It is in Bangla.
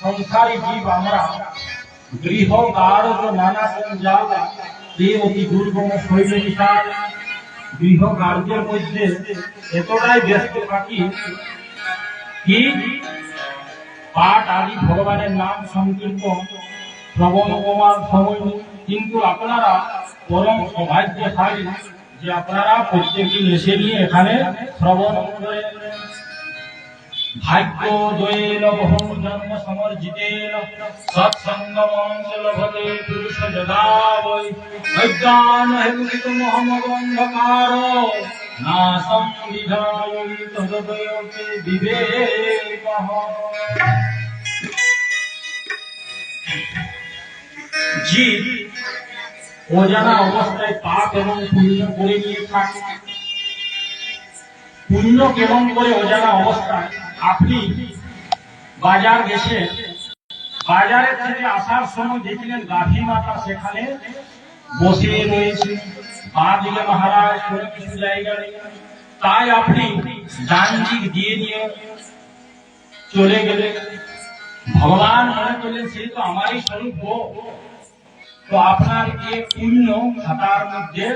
সংসারী জীব আমরা গৃহ কার্য নানা জঞ্জাল এই অতি দুর্গম শৈল বিশাল গৃহ কার্যের মধ্যে এতটাই ব্যস্ত থাকি কি পাঠ আদি ভগবানের নাম সংকীর্তন শ্রবণ করার সময় নেই। কিন্তু আপনারা পরম সৌভাগ্যশালী যে আপনারা প্রত্যেকদিন এসে নিয়ে এখানে শ্রবণ করেন। ভাগ্য দয়েন বহু জন্ম সমর্জিতেন সৎসঙ্গমং লভতে পুরুষ যদা বৈ অজ্ঞান হেতুকিত মোহমদ অন্ধকার নাশং বিধায় তদদয়তে বিবেকঃ। জীব অজানা অবস্থায় পাপ এবং পুণ্য করে নিয়ে থাকে। পুণ্য কেমন করে অজানা অবস্থায় আপনি বাজার গেছে, বাজারের থেকে আসার সময় দেখলেন গাভী মাতা সেখানে বসে রয়েছে, পা দিলে মহারাজ কোনো কিছু জায়গা নেই, তাই আপনি ডান দিক দিয়ে নিয়ে চলে গেলেন। ভগবান মনে করলেন সেই তো আমারই স্বরূপ, তো আপনার এই পুণ্য খাতার মধ্যে